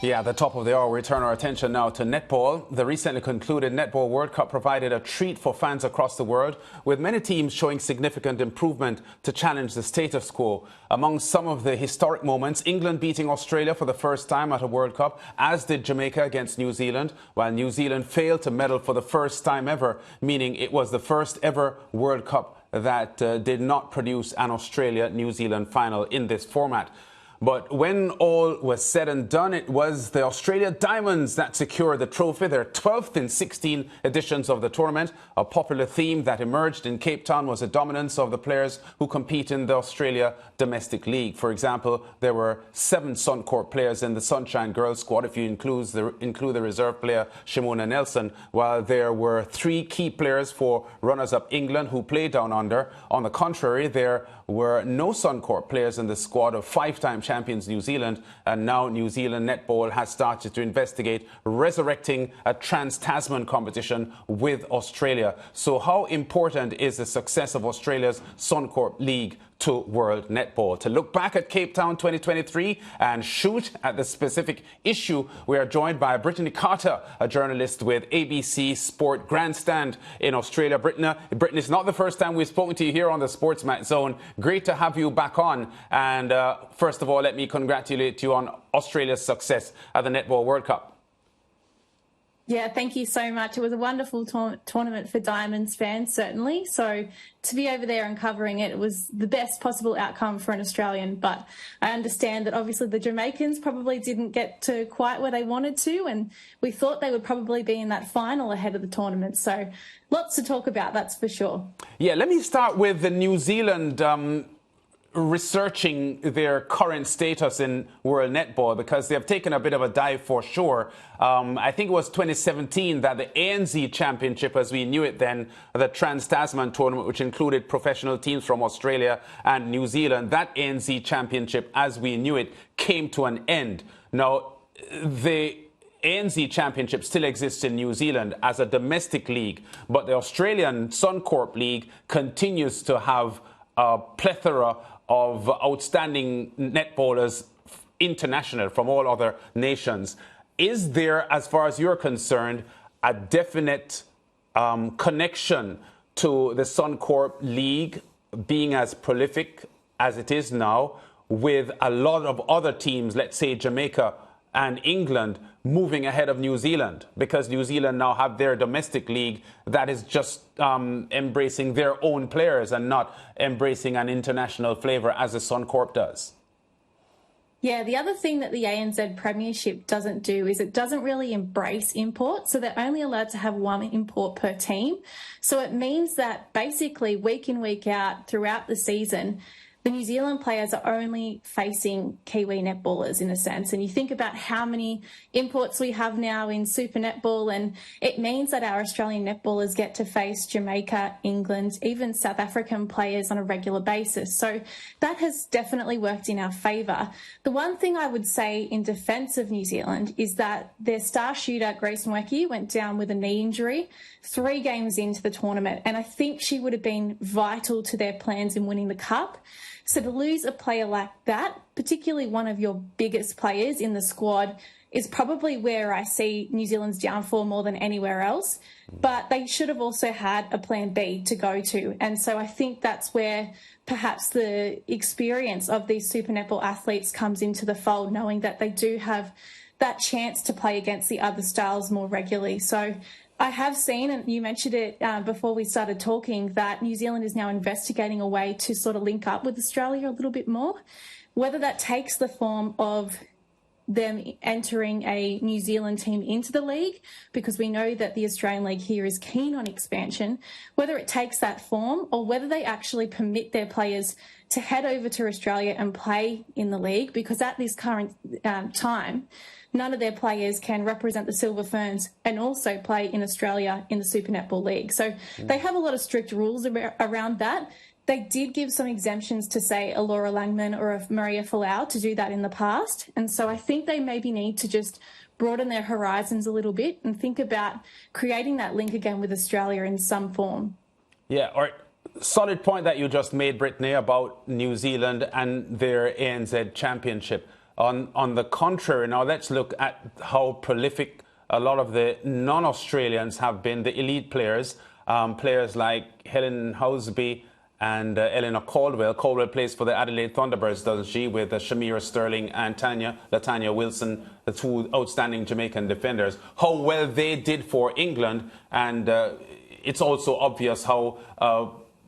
Yeah, at the top of the hour, we turn our attention now to netball. The recently concluded Netball World Cup provided a treat for fans across the world, with many teams showing significant improvement to challenge the status quo. Among some of the historic moments, England beating Australia for the first time at a World Cup, as did Jamaica against New Zealand, while New Zealand failed to medal for the first time ever, meaning it was the first ever World Cup that did not produce an Australia-New Zealand final in this format. But when all was said and done, it was the Australia Diamonds that secured the trophy, their 12th in 16 editions of the tournament. A popular theme that emerged in Cape Town was the dominance of the players who compete in the Australia Domestic League. For example, there were 7 Suncorp players in the Sunshine Girls squad, if you include the reserve player Shimona Nelson, while there were 3 key players for runners-up England who played down under. On the contrary, there were no Suncorp players in the squad of 5-time champions New Zealand, and now New Zealand Netball has started to investigate resurrecting a trans-Tasman competition with Australia. So how important is the success of Australia's Suncorp League to World Netball? To look back at Cape Town 2023 and shoot at the specific issue, we are joined by Brittany Carter, a journalist with ABC Sport Grandstand in Australia. Brittany, it's not the first time we've spoken to you here on the SportsMax Zone. Great to have you back on. And first of all, let me congratulate you on Australia's success at the Netball World Cup. Yeah, thank you so much. It was a wonderful tournament for Diamonds fans, certainly. So to be over there and covering it, it was the best possible outcome for an Australian. But I understand that obviously the Jamaicans probably didn't get to quite where they wanted to, and we thought they would probably be in that final ahead of the tournament. So lots to talk about, that's for sure. Yeah, let me start with the New Zealand researching their current status in World Netball, because they have taken a bit of a dive for sure. I think it was 2017 that the ANZ Championship, as we knew it then, the Trans-Tasman tournament, which included professional teams from Australia and New Zealand, that ANZ Championship, as we knew it, came to an end. Now, the ANZ Championship still exists in New Zealand as a domestic league, but the Australian Suncorp League continues to have a plethora of outstanding netballers international from all other nations. Is there, as far as you're concerned, a definite connection to the Suncorp League being as prolific as it is now, with a lot of other teams, let's say Jamaica and England, moving ahead of New Zealand, because New Zealand now have their domestic league that is just embracing their own players and not embracing an international flavour as the Suncorp does? Yeah, the other thing that the ANZ Premiership doesn't do is it doesn't really embrace imports. So they're only allowed to have 1 import per team. So it means that basically week in, week out throughout the season, the New Zealand players are only facing Kiwi netballers in a sense. And you think about how many imports we have now in Super Netball, and it means that our Australian netballers get to face Jamaica, England, even South African players on a regular basis. So that has definitely worked in our favour. The one thing I would say in defence of New Zealand is that their star shooter, Grace Nweke, went down with a knee injury 3 games into the tournament. And I think she would have been vital to their plans in winning the Cup. So to lose a player like that, particularly one of your biggest players in the squad, is probably where I see New Zealand's downfall more than anywhere else. But they should have also had a plan B to go to. And so I think that's where perhaps the experience of these Super Netball athletes comes into the fold, knowing that they do have that chance to play against the other styles more regularly. So I have seen, and you mentioned it before we started talking, that New Zealand is now investigating a way to sort of link up with Australia a little bit more. Whether that takes the form of them entering a New Zealand team into the league, because we know that the Australian League here is keen on expansion, whether it takes that form or whether they actually permit their players to head over to Australia and play in the league, because at this current time, none of their players can represent the Silver Ferns and also play in Australia in the Super Netball League. So they have a lot of strict rules around that. They did give some exemptions to, say, a Laura Langman or a Maria Folau to do that in the past. And so I think they maybe need to just broaden their horizons a little bit and think about creating that link again with Australia in some form. Yeah, all right. Solid point that you just made, Brittany, about New Zealand and their ANZ Championship. On the contrary, now let's look at how prolific a lot of the non-Australians have been, the elite players, players like Helen Housby and Eleanor Cardwell. Cardwell plays for the Adelaide Thunderbirds, doesn't she, with Shamira Sterling and Latanya Wilson, the two outstanding Jamaican defenders. How well they did for England, and it's also obvious how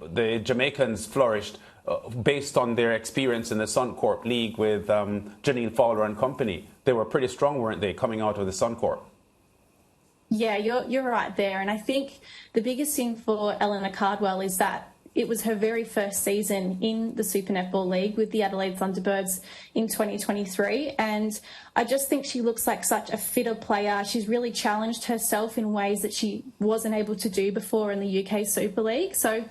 the Jamaicans flourished based on their experience in the Suncorp League with Janine Fowler and company. They were pretty strong, weren't they, coming out of the Suncorp? Yeah, you're right there. And I think the biggest thing for Eleanor Cardwell is that it was her very first season in the Super Netball League with the Adelaide Thunderbirds in 2023. And I just think she looks like such a fitter player. She's really challenged herself in ways that she wasn't able to do before in the UK Super League. So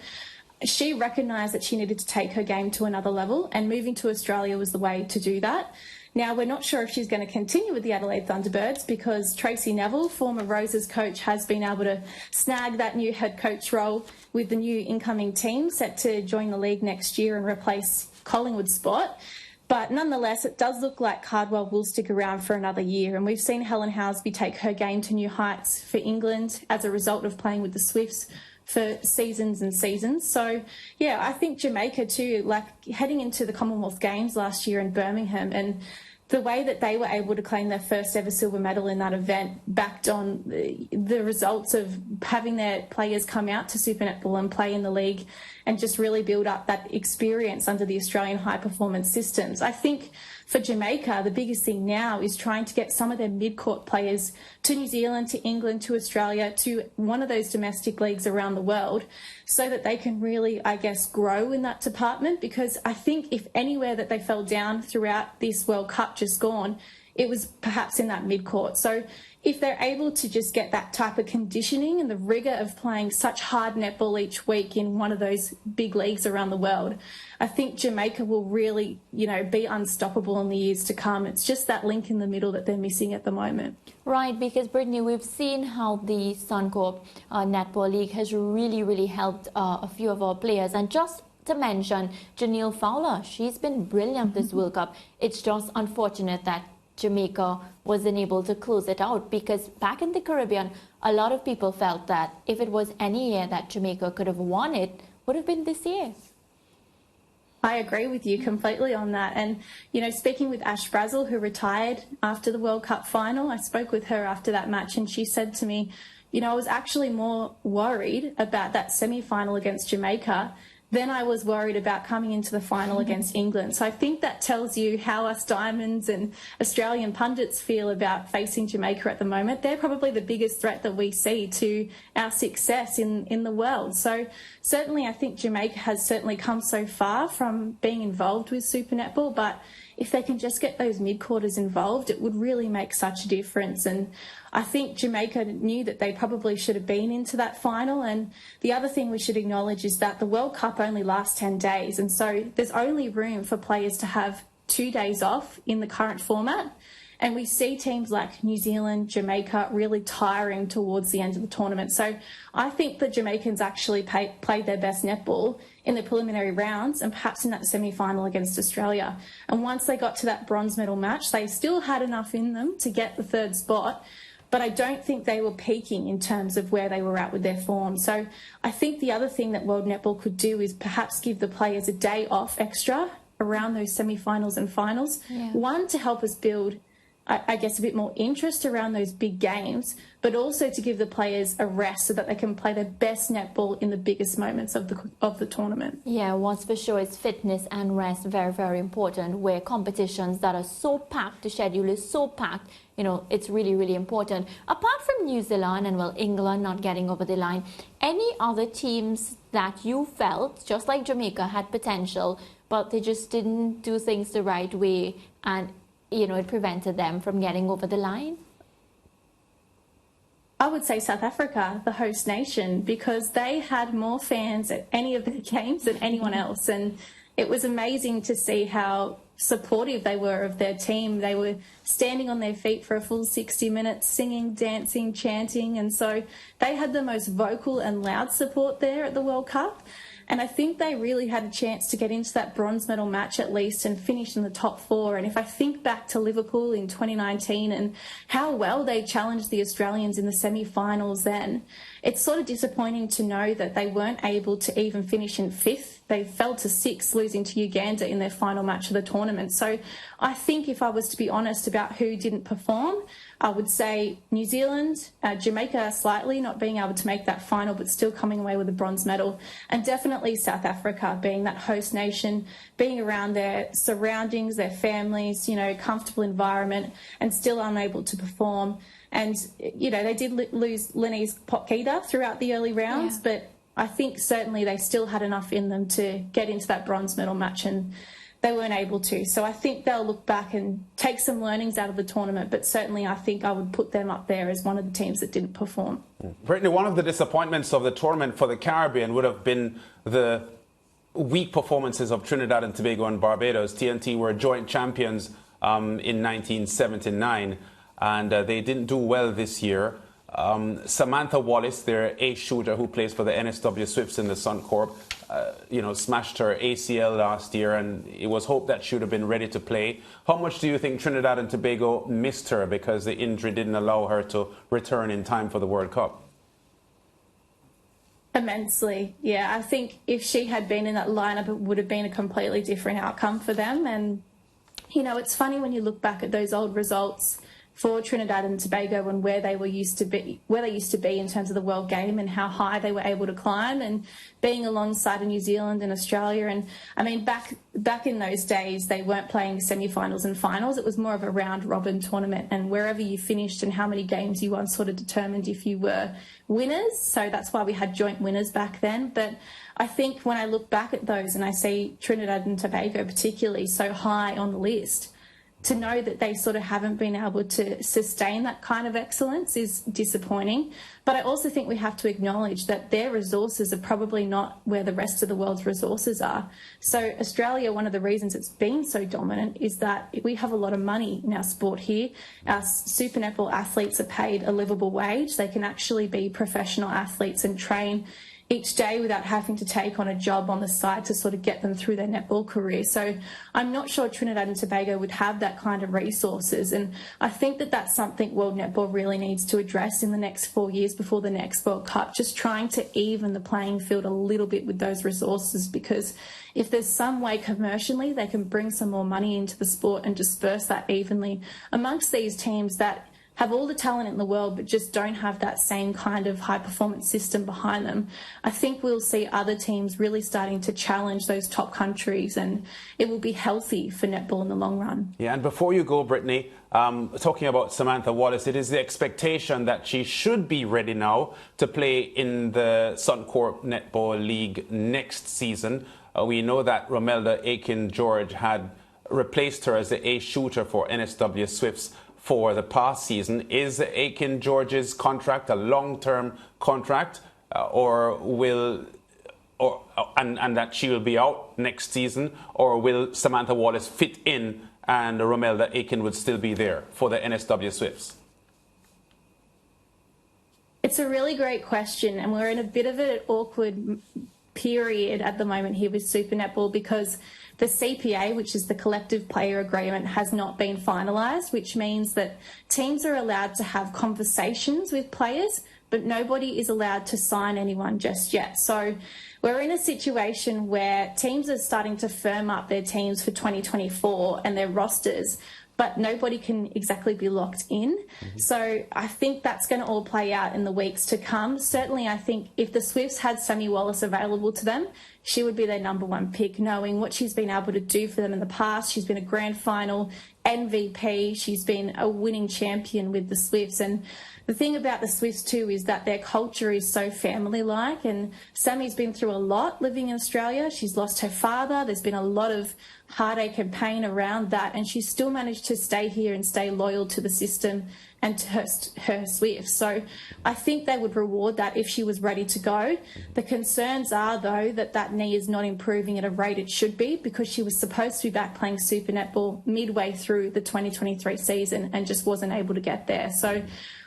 she recognised that she needed to take her game to another level, and moving to Australia was the way to do that. Now, we're not sure if she's going to continue with the Adelaide Thunderbirds because Tracy Neville, former Roses coach, has been able to snag that new head coach role with the new incoming team set to join the league next year and replace Collingwood's spot. But nonetheless, it does look like Cardwell will stick around for another year. And we've seen Helen Housby take her game to new heights for England as a result of playing with the Swifts for seasons and seasons. So, yeah, I think Jamaica too, like heading into the Commonwealth Games last year in Birmingham, and the way that they were able to claim their first ever silver medal in that event backed on the results of having their players come out to Super Netball and play in the league and just really build up that experience under the Australian high performance systems. I think for Jamaica, the biggest thing now is trying to get some of their mid-court players to New Zealand, to England, to Australia, to one of those domestic leagues around the world so that they can really, I guess, grow in that department. Because I think if anywhere that they fell down throughout this World Cup just gone, it was perhaps in that mid-court. So if they're able to just get that type of conditioning and the rigour of playing such hard netball each week in one of those big leagues around the world, I think Jamaica will really, be unstoppable in the years to come. It's just that link in the middle that they're missing at the moment. Right, because Brittany, we've seen how the Suncorp Netball League has really helped a few of our players. And just to mention, Janine Fowler, she's been brilliant this World Cup. It's just unfortunate that Jamaica wasn't able to close it out, because back in the Caribbean, a lot of people felt that if it was any year that Jamaica could have won, it would have been this year. I agree with you completely on that. And, speaking with Ash Brazel, who retired after the World Cup final, I spoke with her after that match and she said to me, I was actually more worried about that semi-final against Jamaica than I was worried about coming into the final against England. So I think that tells you how us Diamonds and Australian pundits feel about facing Jamaica at the moment. They're probably the biggest threat that we see to our success in the world. So certainly I think Jamaica has certainly come so far from being involved with Super Netball, but if they can just get those mid-quarters involved, it would really make such a difference. And I think Jamaica knew that they probably should have been into that final. And the other thing we should acknowledge is that the World Cup only lasts 10 days. And so there's only room for players to have 2 days off in the current format. And we see teams like New Zealand, Jamaica really tiring towards the end of the tournament. So I think the Jamaicans actually played their best netball in the preliminary rounds and perhaps in that semi-final against Australia. And once they got to that bronze medal match, they still had enough in them to get the third spot. But I don't think they were peaking in terms of where they were at with their form. So I think the other thing that World Netball could do is perhaps give the players a day off extra around those semi-finals and finals. Yeah. One, to help us build, I guess, a bit more interest around those big games, but also to give the players a rest so that they can play their best netball in the biggest moments of the tournament. Yeah, what's for sure is fitness and rest, very important, where competitions that are so packed, the schedule is so packed, it's really important. Apart from New Zealand and, England not getting over the line, any other teams that you felt, just like Jamaica, had potential, but they just didn't do things the right way and it prevented them from getting over the line? I would say South Africa, the host nation, because they had more fans at any of their games than anyone else. And it was amazing to see how supportive they were of their team. They were standing on their feet for a full 60 minutes, singing, dancing, chanting. And so they had the most vocal and loud support there at the World Cup. And I think they really had a chance to get into that bronze medal match at least and finish in the top 4. And if I think back to Liverpool in 2019 and how well they challenged the Australians in the semi-finals then, it's sort of disappointing to know that they weren't able to even finish in 5th. They fell to 6th, losing to Uganda in their final match of the tournament. So I think if I was to be honest about who didn't perform, I would say New Zealand, Jamaica slightly, not being able to make that final but still coming away with a bronze medal, and definitely South Africa being that host nation, being around their surroundings, their families, you know, comfortable environment, and still unable to perform. And, you know, they did lose Lenise Potkita throughout the early rounds, but I think certainly they still had enough in them to get into that bronze medal match, and they weren't able to. So I think they'll look back and take some learnings out of the tournament, but certainly I think I would put them up there as one of the teams that didn't perform. Brittany, one of the disappointments of the tournament for the Caribbean would have been the weak performances of Trinidad and Tobago and Barbados. TNT were joint champions in 1979, and they didn't do well this year. Samantha Wallace, their ace shooter who plays for the NSW Swifts in the Suncorp, smashed her ACL last year, and it was hoped that she would have been ready to play. How much do you think Trinidad and Tobago missed her because the injury didn't allow her to return in time for the World Cup? Immensely, yeah. I think if she had been in that lineup, it would have been a completely different outcome for them. And, you know, it's funny when you look back at those old results for Trinidad and Tobago and where they used to be in terms of the world game and how high they were able to climb, and being alongside New Zealand and Australia. And I mean, back in those days, they weren't playing semi-finals and finals. It was more of a round-robin tournament, and wherever you finished and how many games you won sort of determined if you were winners. So that's why we had joint winners back then. But I think when I look back at those and I see Trinidad and Tobago particularly so high on the list, to know that they sort of haven't been able to sustain that kind of excellence is disappointing. But I also think we have to acknowledge that their resources are probably not where the rest of the world's resources are. So Australia, one of the reasons it's been so dominant is that we have a lot of money in our sport here. Our super netball athletes are paid a livable wage. They can actually be professional athletes and train each day without having to take on a job on the side to sort of get them through their netball career. So I'm not sure Trinidad and Tobago would have that kind of resources, and I think that that's something World Netball really needs to address in the next 4 years before the next World Cup, just trying to even the playing field a little bit with those resources, because if there's some way commercially they can bring some more money into the sport and disperse that evenly amongst these teams that have all the talent in the world but just don't have that same kind of high-performance system behind them, I think we'll see other teams really starting to challenge those top countries, and it will be healthy for netball in the long run. Yeah, and before you go, Brittany, talking about Samantha Wallace, it is the expectation that she should be ready now to play in the Suncorp Netball League next season. We know that Romelda Aiken-George had replaced her as the ace shooter for NSW Swifts for the past season. Is Aiken-George's contract a long-term contract, and that she will be out next season, or will Samantha Wallace fit in and Romelda Aiken would still be there for the NSW Swifts? It's a really great question, and we're in a bit of an awkward period at the moment here with Super Netball because the CPA, which is the collective player agreement, has not been finalised, which means that teams are allowed to have conversations with players, but nobody is allowed to sign anyone just yet. So we're in a situation where teams are starting to firm up their teams for 2024 and their rosters, but nobody can exactly be locked in. So I think that's going to all play out in the weeks to come. Certainly, I think if the Swifts had Sammy Wallace available to them, she would be their number one pick, knowing what she's been able to do for them in the past. She's been a grand final MVP. She's been a winning champion with the Swifts. And the thing about the Swifts too is that their culture is so family-like, and Sammy's been through a lot living in Australia. She's lost her father. There's been a lot of heartache and pain around that, and she's still managed to stay here and stay loyal to the system and to her Swifts. So I think they would reward that if she was ready to go. The concerns are, though, that knee is not improving at a rate it should be, because she was supposed to be back playing Super Netball midway through the 2023 season and just wasn't able to get there. So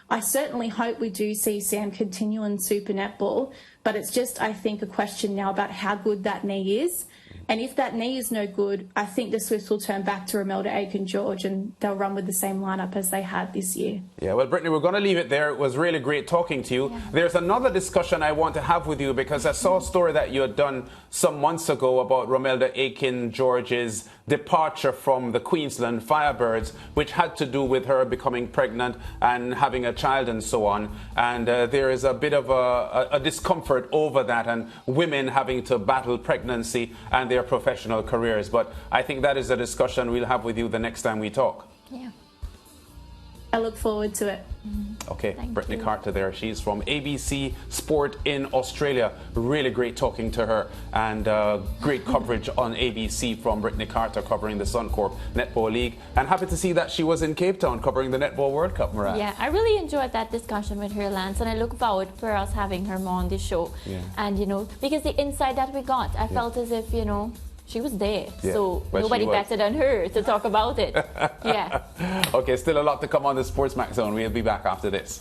I certainly hope we do see Sam continue in Super Netball, but it's just, I think, a question now about how good that knee is. And if that knee is no good, I think the Swifts will turn back to Romelda Aiken-George and they'll run with the same lineup as they had this year. Yeah, well, Brittany, we're going to leave it there. It was really great talking to you. Yeah. There's another discussion I want to have with you because I saw a story that you had done some months ago about Romelda Aiken-George's departure from the Queensland Firebirds, which had to do with her becoming pregnant and having a child and so on. And there is a bit of a discomfort over that and women having to battle pregnancy and their professional careers. But I think that is a discussion we'll have with you the next time we talk. Yeah. I look forward to it. Okay, Thank Brittany you. Carter there. She's from ABC Sport in Australia. Really great talking to her and great coverage on ABC from Brittany Carter covering the Suncorp Netball League. And happy to see that she was in Cape Town covering the Netball World Cup, Murat. Yeah, I really enjoyed that discussion with her, Lance, and I look forward for us having her more on the show. Yeah. And, because the insight that we got, I felt as if, she was there. Yeah. So Well, nobody better than her to talk about it. Yeah. Okay, still a lot to come on the SportsMax Zone. We'll be back after this.